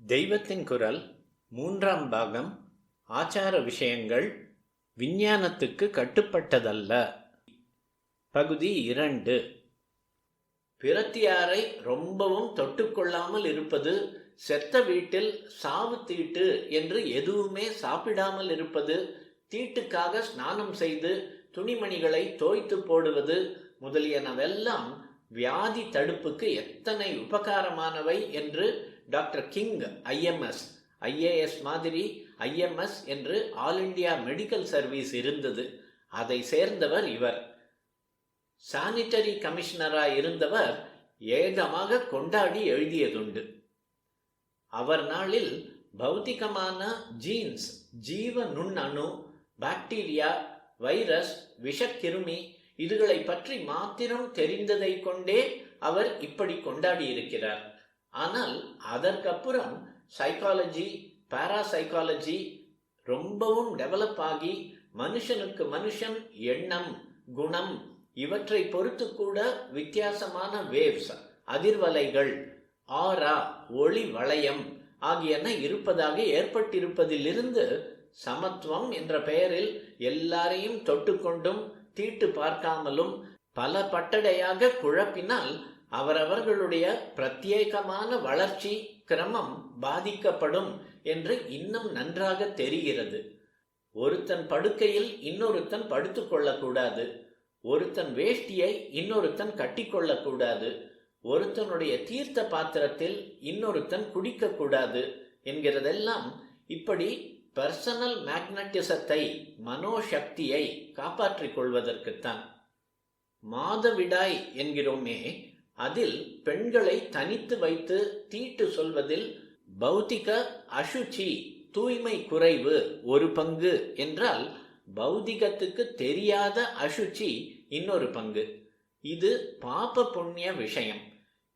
தெய்வத்தின் குரல் மூன்றாம் பாகம். ஆச்சார விஷயங்கள் விஞ்ஞானத்துக்கு கட்டுப்பட்டதல்ல. பகுதி 2. பிரத்தியாரை ரொம்பவும் தொட்டுக்கொள்ளாமல் இருப்பது, செத்த வீட்டில் சாவு தீட்டு என்று எதுவுமே சாப்பிடாமல் இருப்பது, தீட்டுக்காக ஸ்நானம் செய்து துணிமணிகளை தோய்த்து போடுவது முதலியனவெல்லாம் வியாதி தடுப்புக்கு எத்தனை உபகாரமானவை என்று டாக்டர் கிங் ஐஏஎஸ் மாதிரி ஐஎம்எஸ் என்று ஆல் இண்டியா மெடிக்கல் சர்வீஸ் இருந்தது. அதை சேர்ந்தவர் இவர். சானிட்டரி கமிஷனராக இருந்தவர் ஏகமாக கொண்டாடி எழுதியதுண்டு. அவர் நாளில் பௌத்திகமான ஜீன்ஸ், ஜீவ நுண்ணணு, பாக்டீரியா, வைரஸ், விஷக்கிருமி இதுகளை பற்றி மாத்திரம் தெரிந்ததை கொண்டே அவர் இப்படி கொண்டாடி இருக்கிறார். ஆனால் அதற்கப்புறம் சைக்காலஜி, பாராசைக்காலஜி ரொம்பவும் டெவலப் ஆகி மனுஷனுக்கு மனுஷன் எண்ணம், குணம் இவற்றை பொறுத்து கூட வித்தியாசமான வேவ்ஸ், அதிர்வலைகள், ஆரா, ஒளி வளையம் ஆகியன இருப்பதாக ஏற்பட்டிருப்பதிலிருந்து சமத்துவம் என்ற பெயரில் எல்லாரையும் தொட்டுக்கொண்டும் தீட்டு பார்க்காமலும் பல பட்டடையாக குழப்பினால் அவரவர்களுடைய பிரத்யேகமான வளர்ச்சி கிரமம் பாதிக்கப்படும் என்று இன்னும் நன்றாக தெரிகிறது. ஒருத்தன் படுக்கையில் இன்னொருத்தன் படுத்து கொள்ளக்கூடாது, ஒருத்தன் வேஷ்டியை இன்னொருத்தன் கட்டி கொள்ளக்கூடாது, ஒருத்தனுடைய தீர்த்த பாத்திரத்தில் இன்னொருத்தன் குடிக்கக்கூடாது என்கிறதெல்லாம் இப்படி பர்சனல் மேக்னட்டிசத்தை, மனோசக்தியை காப்பாற்றிக் கொள்வதற்குத்தான். மாதவிடாய் என்கிறோமே, அதில் பெண்களை தனித்து வைத்து தீட்டு சொல்வதில் பௌத்திக அசுச்சி, தூய்மை குறைவு ஒரு பங்கு என்றால், பௌதிகத்துக்கு தெரியாத அசுச்சி இன்னொரு பங்கு. இது பாப புண்ணிய விஷயம்.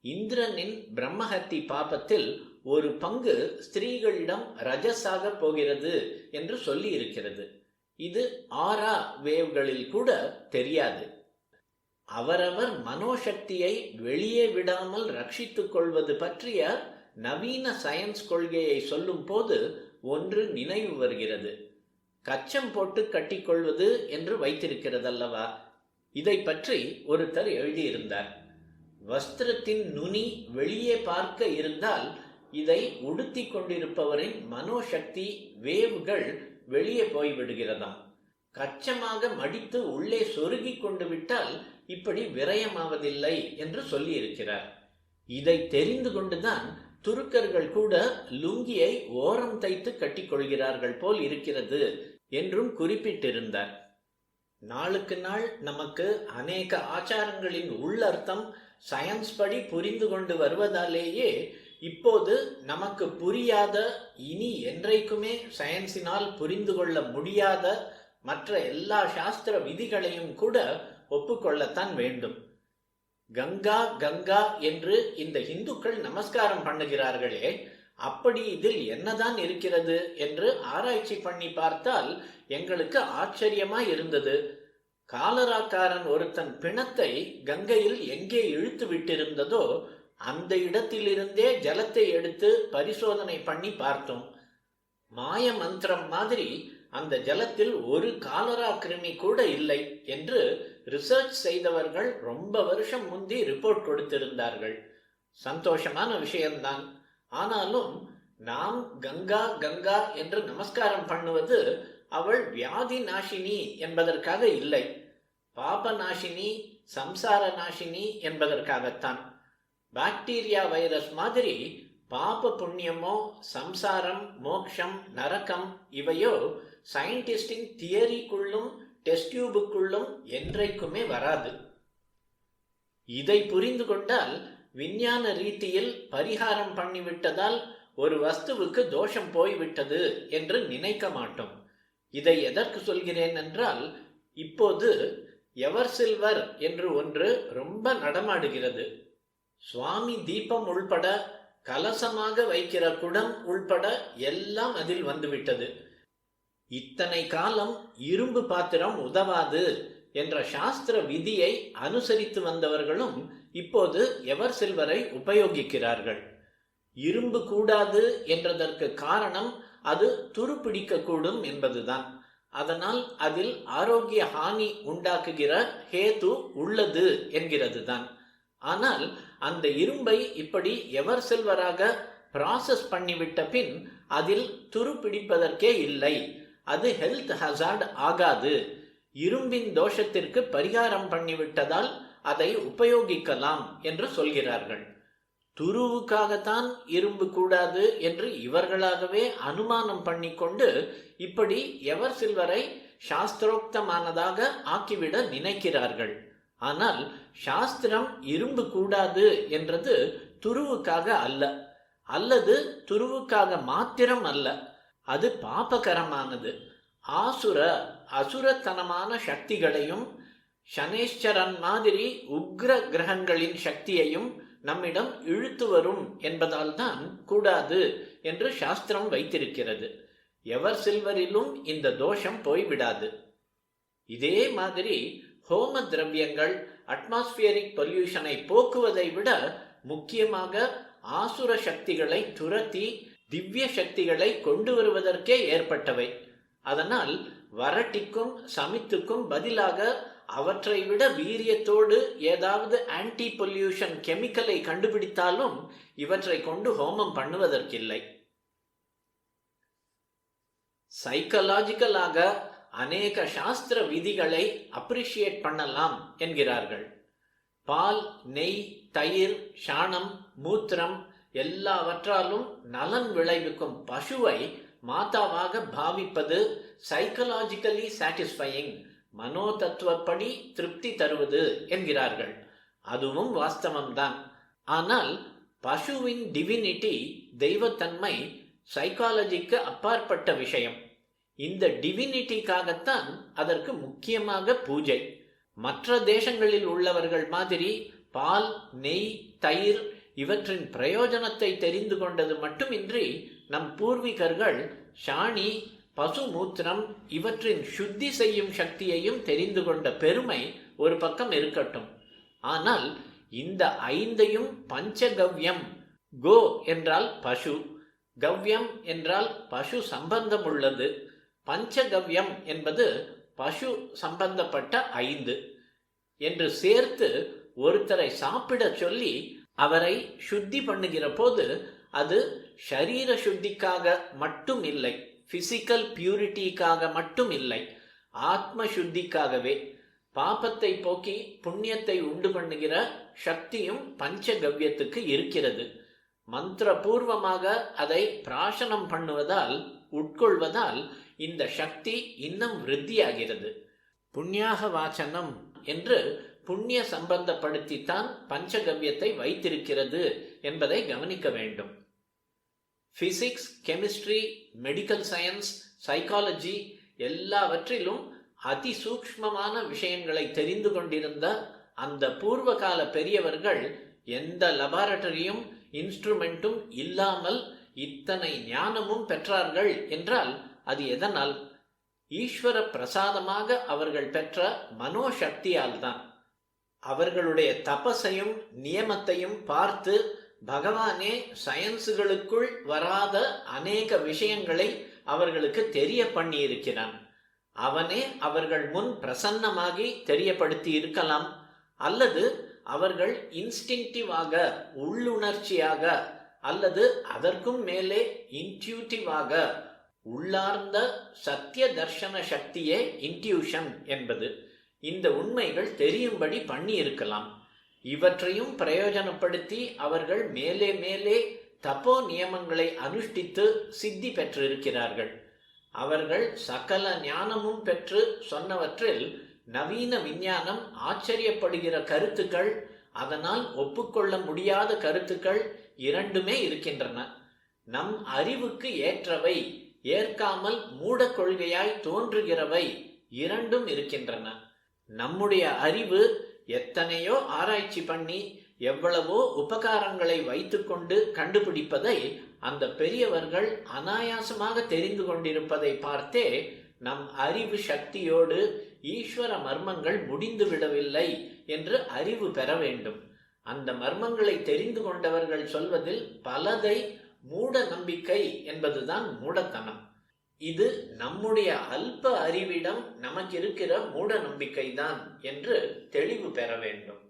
இந்திரனின் பிரம்மஹத்தி பாபத்தில் ஒரு பங்கு ஸ்திரீகளிடம் ரஜஸாக போகிறது என்று சொல்லி இருக்கிறது. இது ஆரா வேவ்களில் கூட தெரியாது. அவரவர் மனோசக்தியை வெளியே விடாமல் ரட்சித்துக் கொள்வது பற்றிய நவீன சயின்ஸ் கொள்கையை சொல்லும் போது ஒன்று நினைவு வருகிறது. கச்சம் போட்டு கட்டிக்கொள்வது என்று வைத்திருக்கிறதல்லவா? இதை பற்றி ஒருத்தர் எழுதியிருந்தார். வஸ்திரத்தின் நுனி வெளியே பார்க்க இருந்தால் இதை உடுத்தி கொண்டிருப்பவரின் மனோசக்தி வேவ்கள் வெளியே போய்விடுகிறதாம். கச்சமாக மடித்து உள்ளே சொருகி கொண்டு விட்டால் இப்படி விரயமாவதில்லை என்று சொல்லி இருக்கிறார். இதை தெரிந்து கொண்டுதான் துருக்கர்கள் கூட லுங்கியை ஓரம் தைத்து கட்டிக்கொள்கிறார்கள் போல் இருக்கிறது என்றும் குறிப்பிட்டிருந்தார். நாளுக்கு நாள் நமக்கு அநேக ஆச்சாரங்களின் உள்ளர்த்தம் சயின்ஸ் படி புரிந்து கொண்டு வருவதாலேயே இப்போது நமக்கு புரியாத, இனி என்றைக்குமே சயின்ஸினால் புரிந்து கொள்ள முடியாத மற்ற எல்லா சாஸ்திர விதிகளையும் கூட ஒப்புக்கொள்ளத்தான் வேண்டும். கங்கா கங்கா என்று இந்த இந்துக்கள் நமஸ்காரம் பண்ணுகிறார்களே, அப்படி இதில் என்னதான் இருக்கிறது என்று ஆராய்ச்சி பண்ணி பார்த்தால் எங்களுக்கு ஆச்சரியமாய் இருந்தது. காலராக்காரன் ஒருத்தன் பிணத்தை கங்கையில் எங்கே இழுத்து விட்டிருந்ததோ அந்த இடத்திலிருந்தே ஜலத்தை எடுத்து பரிசோதனை பண்ணி பார்த்தோம். மாய மந்திரம் மாதிரி அந்த ஜலத்தில் ஒரு காலரா கிருமி கூட இல்லை என்று ரிசர்ச் செய்தவர்கள் ரொம்ப வருஷம் முந்தி ரிப்போர்ட் கொடுத்திருந்தார்கள். சந்தோஷமான விஷயம்தான். ஆனாலும் நாம் கங்கா கங்கா என்று நமஸ்காரம் பண்ணுவது அவள் வியாதி நாசினி என்பதற்காக இல்லை, பாப நாசினி, சம்சார நாசினி என்பதற்காகத்தான். பாக்டீரியா, வைரஸ் மாதிரி பாப புண்ணியமோ, சம்சாரம், மோக்ஷம், நரகம் இவையோ சயின்டிஸ்டின் தியரிக்குள்ளும் டெஸ்ட் டியூபுக்குள்ளும் என்றைக்குமே வராது. இதை புரிந்து கொண்டால் விஞ்ஞான ரீதியில் பரிகாரம் பண்ணிவிட்டதால் ஒரு வஸ்துவுக்கு தோஷம் போய்விட்டது என்று நினைக்க மாட்டோம். இதை எதற்கு சொல்கிறேன் என்றால், இப்போது எவர் சில்வர் என்று ஒன்று ரொம்ப நடமாடுகிறது. சுவாமி தீபம் உள்பட, கலசமாக வைக்கிற குடம் உள்பட எல்லாம் அதில் வந்துவிட்டது. இத்தனை காலம் இரும்பு பாத்திரம் உதவாது என்ற சாஸ்திர விதியை அனுசரித்து வந்தவர்களும் இப்போது எவர் சில்வரை உபயோகிக்கிறார்கள். இரும்பு கூடாது என்றதற்கு காரணம் அது துருப்பிடிக்கக்கூடும் என்பதுதான். அதனால் அதில் ஆரோக்கிய ஹானி உண்டாக்குகிற ஹேது உள்ளது என்கிறது தான். ஆனால் அந்த இரும்பை இப்படி எவர் சில்வராக ப்ராசஸ் பண்ணிவிட்ட பின் அதில் துருப்பிடிப்பதற்கே இல்லை. அது ஹெல்த் ஹசார்ட் ஆகாது. இரும்பின் தோஷத்திற்கு பரிகாரம் பண்ணிவிட்டதால் அதை உபயோகிக்கலாம் என்று சொல்கிறார்கள். துருவுக்காகத்தான் இரும்பு கூடாது என்று இவர்களாகவே அனுமானம் பண்ணிக்கொண்டு இப்படி எவர் சில்வரை சாஸ்திரோக்தமானதாக ஆக்கிவிட நினைக்கிறார்கள். ஆனால் சாஸ்திரம் இரும்பு கூடாது என்றது துருவுக்காக அல்ல, அல்லது துருவுக்காக மாத்திரம் அல்ல. அது பாபகரமானது. அசுரத்தனமான சக்திகளையும் சனேஸ்வரன் மாதிரி உக்ர கிரகங்களின் சக்தியையும் நம்மிடம் இழுத்து வரும் என்பதால் தான் கூடாது என்று சாஸ்திரம் வைத்திருக்கிறது. எவர் சில்வரிலும் இந்த தோஷம் போய்விடாது. இதே மாதிரி ஹோம திரவியங்கள் அட்மாஸ்பியரிக் பொல்யூஷனை போக்குவதை விட முக்கியமாக ஆசுர சக்திகளை துரத்தி திவ்ய சக்திகளை கொண்டு வருவதற்கே ஏற்பட்டவை. அதனால் வறட்டிக்கும் சமித்துக்கும் பதிலாக அவற்றை விட வீரியத்தோடு ஏதாவது ஆன்டி பொல்யூஷன் கெமிக்கலை கண்டுபிடித்தாலும் இவற்றை கொண்டு ஹோமம் பண்ணுவதற்கில்லை. சைக்கலாஜிக்கலாக அநேக சாஸ்திர விதிகளை அப்ரிஷியேட் பண்ணலாம் என்கிறார்கள். பால், நெய், தயிர், சாணம், மூத்திரம் எல்லாவற்றாலும் நலன் விளைவிக்கும் பசுவை மாதாவாக பாவிப்பது சைக்கலாஜிக்கலி சாட்டிஸ்ஃபையிங், மனோதத்துவப்படி திருப்தி தருவது என்கிறார்கள். அதுவும் வாஸ்தவம்தான். ஆனால் பசுவின் டிவினிட்டி, தெய்வத்தன்மை சைக்காலஜிக்கு அப்பாற்பட்ட விஷயம். இந்த டிவினிட்டிக்காகத்தான் அதற்கு முக்கியமாக பூஜை. மற்ற தேசங்களில் உள்ளவர்கள் மாதிரி பால், நெய், தயிர் இவற்றின் பிரயோஜனத்தை தெரிந்து கொண்டது மட்டுமின்றி நம் பூர்வீகர்கள் சாணி, பசு மூத்திரம் இவற்றின் சுத்தி செய்யும் சக்தியையும் தெரிந்து கொண்ட பெருமை ஒரு பக்கம் இருக்கட்டும். ஆனால் இந்த ஐந்தையும் பஞ்சகவ்யம், கோ என்றால் பசு, கவ்யம் என்றால் பசு சம்பந்தம் உள்ளது, பஞ்சகவ்யம் என்பது பசு சம்பந்தப்பட்ட 5 என்று சேர்த்து ஒருத்தரை சாப்பிட சொல்லி அவரை சுத்தி பண்ணுகிற போது அது ஷரீர சுத்திக்காக மட்டும் இல்லை, பிசிக்கல் பியூரிட்டிக்காக மட்டும் இல்லை, ஆத்ம சுத்திக்காகவே. பாபத்தை போக்கி புண்ணியத்தை உண்டு பண்ணுகிற சக்தியும் பஞ்சகவ்யத்துக்கு இருக்கிறது. மந்திரபூர்வமாக அதை பிராசனம் பண்ணுவதால், உட்கொள்வதால் இந்த சக்தி இன்னும் விருத்தியாகிறது. புண்ணியாக வாசனம் என்று புண்ணிய சம்பந்தப்படுத்தித்தான் பஞ்சகவ்யத்தை வைத்திருக்கிறது என்பதை கவனிக்க வேண்டும். Physics, chemistry, medical science, psychology எல்லாவற்றிலும் அதிசூக்ஷ்மமான விஷயங்களை தெரிந்து கொண்டிருந்த அந்த பூர்வகால பெரியவர்கள் எந்த லபார்டரியும் இன்ஸ்ட்ருமெண்ட்டும் இல்லாமல் இத்தனை ஞானமும் பெற்றார்கள் என்றால் அது எதனால்? ஈஸ்வர பிரசாதமாக அவர்கள் பெற்ற மனோசக்தியால் தான். அவர்களுடைய தபசையும் நியமத்தையும் பார்த்து பகவானே சயின்ஸுகளுக்குள் வராத அநேக விஷயங்களை அவர்களுக்கு தெரிய பண்ணி இருக்கிறான். அவனே அவர்கள் முன் பிரசன்னமாகி தெரியப்படுத்தி இருக்கலாம். அல்லது அவர்கள் இன்ஸ்டிங்டிவாக, உள்ளுணர்ச்சியாக, அல்லது அதற்கும் மேலே இன்ட்யூட்டிவாக, உள்ளார்ந்த சத்திய தர்ஷன சக்தியே இன்ட்யூஷன் என்பது, இந்த உண்மைகள் தெரியும்படி பண்ணி இருக்கலாம். இவற்றையும் பிரயோஜனப்படுத்தி அவர்கள் மேலே மேலே தபோ நியமங்களை அனுஷ்டித்து சித்தி பெற்றிருக்கிறார்கள். அவர்கள் சகல ஞானமும் பெற்று சொன்னவற்றில் நவீன விஞ்ஞானம் ஆச்சரியப்படுகிற கருத்துக்கள், அதனால் ஒப்புக்கொள்ள முடியாத கருத்துக்கள் இரண்டுமே இருக்கின்றன. நம் அறிவுக்கு ஏற்றவை, ஏற்காமல் மூட கொள்கையாய் தோன்றுகிறவை இரண்டும் இருக்கின்றன. நம்முடைய அறிவு எத்தனையோ ஆராய்ச்சி பண்ணி எவ்வளவோ உபகாரங்களை வைத்துக்கொண்டு கண்டுபிடிப்பதை அந்த பெரியவர்கள் அனாயாசமாக தெரிந்து கொண்டிருப்பதை பார்த்தே நம் அறிவு சக்தியோடு ஈஸ்வர மர்மங்கள் முடிந்து விடவில்லை என்று அறிவு பெற வேண்டும். அந்த மர்மங்களை தெரிந்து கொண்டவர்கள் சொல்வதில் பலதை மூட நம்பிக்கை என்பதுதான் மூடத்தனம். இது நம்முடைய அல்ப அறிவிடம் நமக்கு இருக்கிற மூட நம்பிக்கைதான் என்று தெளிவு பெற வேண்டும்.